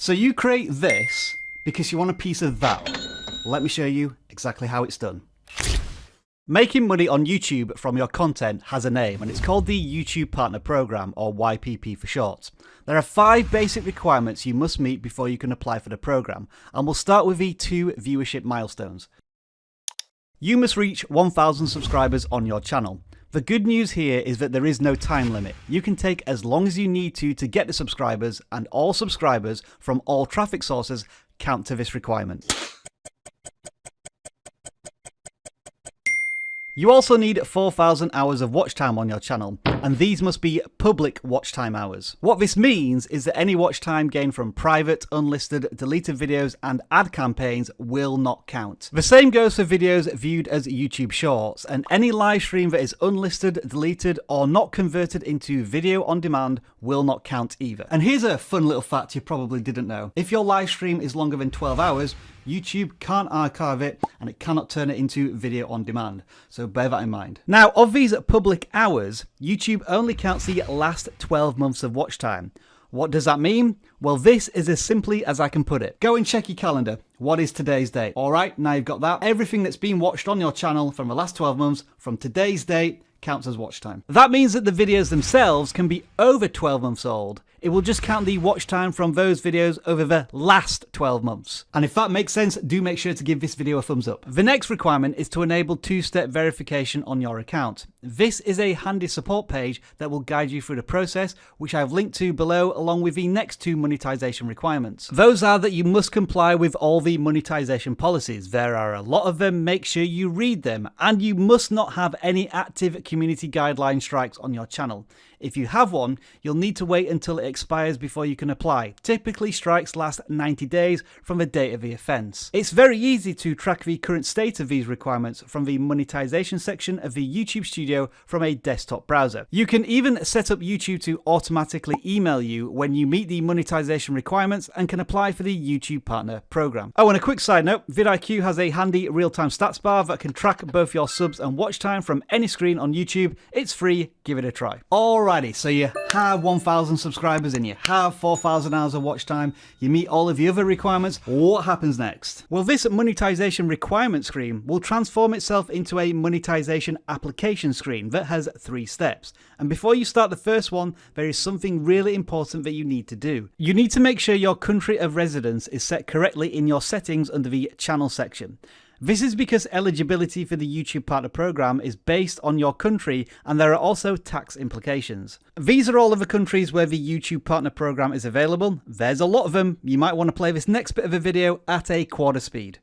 So you create this because you want a piece of that. Let me show you exactly how it's done. Making money on YouTube from your content has a name, and it's called the YouTube Partner Program, or YPP for short. There are 5 basic requirements you must meet before you can apply for the program, and we'll start with the 2 viewership milestones. You must reach 1,000 subscribers on your channel. The good news here is that there is no time limit. You can take as long as you need to get the subscribers, and all subscribers from all traffic sources count to this requirement. You also need 4,000 hours of watch time on your channel, and these must be public watch time hours. What this means is that any watch time gained from private, unlisted, deleted videos and ad campaigns will not count. The same goes for videos viewed as YouTube Shorts, and any live stream that is unlisted, deleted or not converted into video on demand will not count either. And here's a fun little fact you probably didn't know. If your live stream is longer than 12 hours, YouTube can't archive it and it cannot turn it into video on demand. So bear that in mind. Now, of these public hours, YouTube only counts the last 12 months of watch time. What does that mean? Well, this is as simply as I can put it. Go and check your calendar. What is today's date? All right, now you've got that. Everything that's been watched on your channel from the last 12 months from today's date counts as watch time. That means that the videos themselves can be over 12 months old. It will just count the watch time from those videos over the last 12 months. And if that makes sense, do make sure to give this video a thumbs up. The next requirement is to enable 2-step verification on your account. This is a handy support page that will guide you through the process, which I've linked to below along with the next 2 monetization requirements. Those are that you must comply with all the monetization policies. There are a lot of them, make sure you read them, and you must not have any active community guideline strikes on your channel. If you have one, you'll need to wait until it expires before you can apply. Typically, strikes last 90 days from the date of the offence. It's very easy to track the current state of these requirements from the monetization section of the YouTube Studio from a desktop browser. You can even set up YouTube to automatically email you when you meet the monetization requirements and can apply for the YouTube Partner Program. Oh, and a quick side note, vidIQ has a handy real-time stats bar that can track both your subs and watch time from any screen on YouTube. It's free, give it a try. Alrighty, so you have 1,000 subscribers and you have 4,000 hours of watch time, you meet all of the other requirements. What happens next? Well, this monetization requirement screen will transform itself into a monetization application screen that has 3 steps. And before you start the first one, there is something really important that you need to do. You need to make sure your country of residence is set correctly in your settings under the channel section. This is because eligibility for the YouTube Partner Program is based on your country, and there are also tax implications. These are all of the countries where the YouTube Partner Program is available. There's a lot of them. You might want to play this next bit of the video at a quarter speed.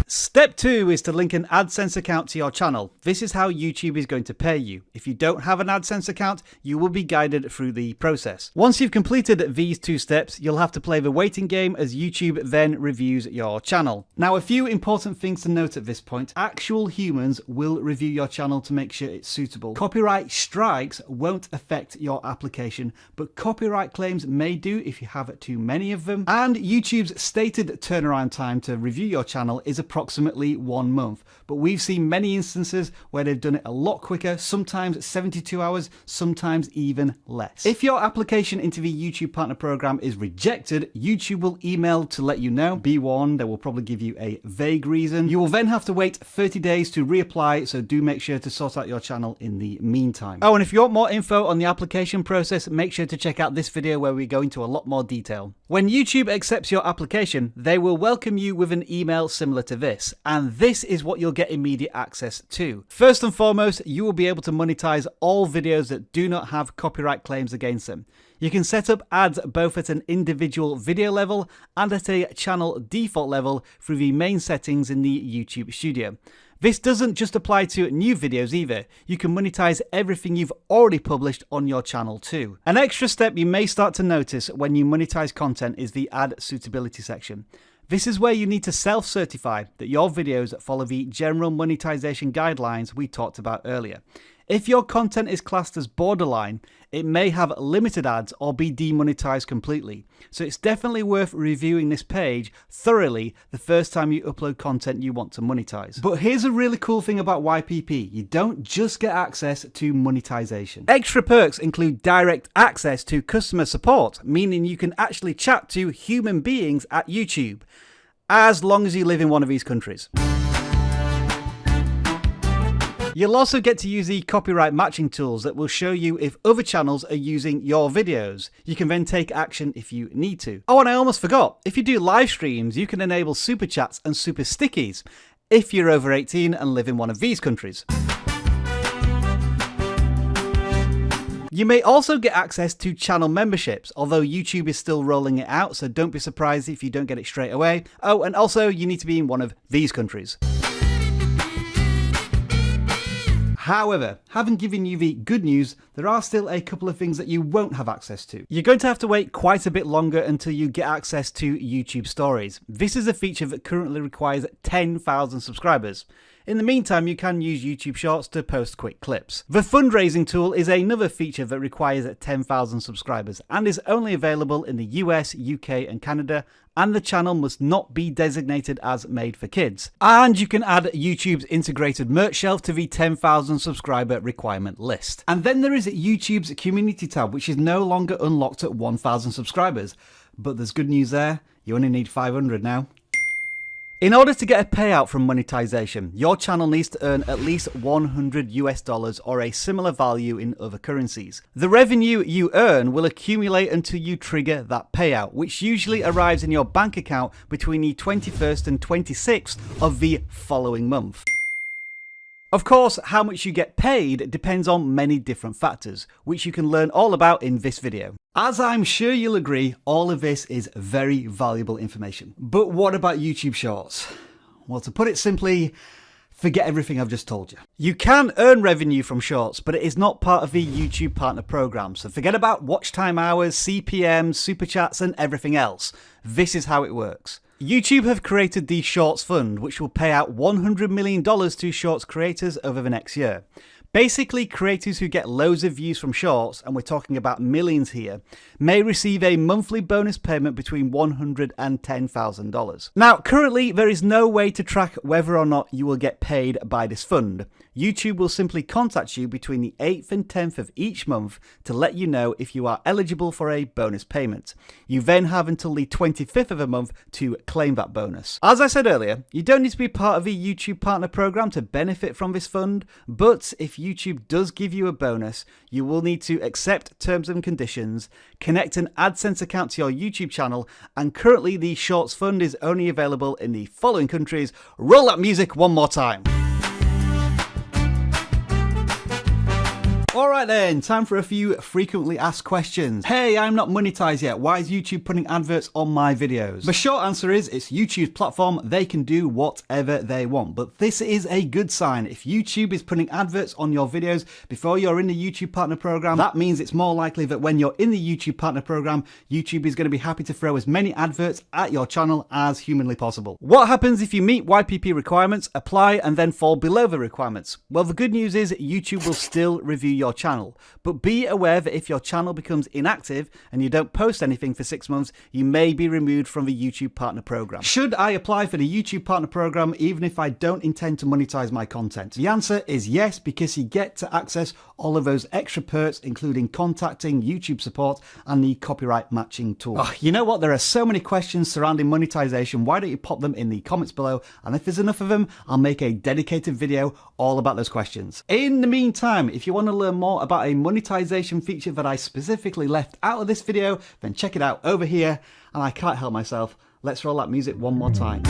Step 2 is to link an AdSense account to your channel. This is how YouTube is going to pay you. If you don't have an AdSense account, you will be guided through the process. Once you've completed these 2 steps, you'll have to play the waiting game as YouTube then reviews your channel. Now, a few important things to note at this point. Actual humans will review your channel to make sure it's suitable. Copyright strikes won't affect your application, but copyright claims may do if you have too many of them. And YouTube's stated turnaround time to review your channel is approximately 1 month, but we've seen many instances where they've done it a lot quicker, sometimes 72 hours, sometimes even less. If your application into the YouTube Partner Program is rejected, YouTube will email to let you know. Be warned, they will probably give you a vague reason. You will then have to wait 30 days to reapply, so do make sure to sort out your channel in the meantime. Oh, and if you want more info on the application process, make sure to check out this video where we go into a lot more detail. When YouTube accepts your application, they will welcome you with an email similar to this. And this is what you'll get immediate access to. First and foremost, you will be able to monetize all videos that do not have copyright claims against them. You can set up ads both at an individual video level and at a channel default level through the main settings in the YouTube Studio. This doesn't just apply to new videos either. You can monetize everything you've already published on your channel too. An extra step you may start to notice when you monetize content is the ad suitability section. This is where you need to self-certify that your videos follow the general monetization guidelines we talked about earlier. If your content is classed as borderline, it may have limited ads or be demonetized completely. So it's definitely worth reviewing this page thoroughly the first time you upload content you want to monetize. But here's a really cool thing about YPP. You don't just get access to monetization. Extra perks include direct access to customer support, meaning you can actually chat to human beings at YouTube, as long as you live in one of these countries. You'll also get to use the copyright matching tools that will show you if other channels are using your videos. You can then take action if you need to. Oh, and I almost forgot, if you do live streams, you can enable super chats and super stickies if you're over 18 and live in one of these countries. You may also get access to channel memberships, although YouTube is still rolling it out, so don't be surprised if you don't get it straight away. Oh, and also you need to be in one of these countries. However, having given you the good news, there are still a couple of things that you won't have access to. You're going to have to wait quite a bit longer until you get access to YouTube Stories. This is a feature that currently requires 10,000 subscribers. In the meantime, you can use YouTube Shorts to post quick clips. The fundraising tool is another feature that requires 10,000 subscribers and is only available in the US, UK and Canada, and the channel must not be designated as made for kids. And you can add YouTube's integrated merch shelf to the 10,000 subscriber requirement list. And then there is YouTube's community tab, which is no longer unlocked at 1,000 subscribers. But there's good news there, you only need 500 now. In order to get a payout from monetization, your channel needs to earn at least $100 or a similar value in other currencies. The revenue you earn will accumulate until you trigger that payout, which usually arrives in your bank account between the 21st and 26th of the following month. Of course, how much you get paid depends on many different factors, which you can learn all about in this video. As I'm sure you'll agree, all of this is very valuable information. But what about YouTube Shorts? Well, to put it simply, forget everything I've just told you. You can earn revenue from Shorts, but it is not part of the YouTube Partner Program. So forget about watch time hours, CPMs, super chats, and everything else. This is how it works. YouTube have created the Shorts Fund, which will pay out $100 million to Shorts creators over the next year. Basically, creators who get loads of views from Shorts, and we're talking about millions here, may receive a monthly bonus payment between $100 and $10,000. Now, currently, there is no way to track whether or not you will get paid by this fund. YouTube will simply contact you between the 8th and 10th of each month to let you know if you are eligible for a bonus payment. You then have until the 25th of the month to claim that bonus. As I said earlier, you don't need to be part of the YouTube Partner Program to benefit from this fund, but if YouTube does give you a bonus, you will need to accept terms and conditions, connect an AdSense account to your YouTube channel, and currently the Shorts Fund is only available in the following countries. Roll that music one more time. Alright then, time for a few frequently asked questions. Hey, I'm not monetized yet. Why is YouTube putting adverts on my videos? The short answer is it's YouTube's platform. They can do whatever they want. But this is a good sign. If YouTube is putting adverts on your videos before you're in the YouTube Partner Program, that means it's more likely that when you're in the YouTube Partner Program, YouTube is going to be happy to throw as many adverts at your channel as humanly possible. What happens if you meet YPP requirements, apply, and then fall below the requirements? Well, the good news is YouTube will still review your channel, but be aware that if your channel becomes inactive and you don't post anything for 6 months, you may be removed from the YouTube Partner Program. Should I apply for the YouTube Partner Program even if I don't intend to monetize my content? The answer is yes, because you get to access all of those extra perks, including contacting YouTube support and the copyright matching tool. Oh, you know what? There are so many questions surrounding monetization. Why don't you pop them in the comments below? And if there's enough of them, I'll make a dedicated video all about those questions. In the meantime, if you want to learn more about a monetization feature that I specifically left out of this video, then check it out over here. And I can't help myself. Let's roll that music one more time.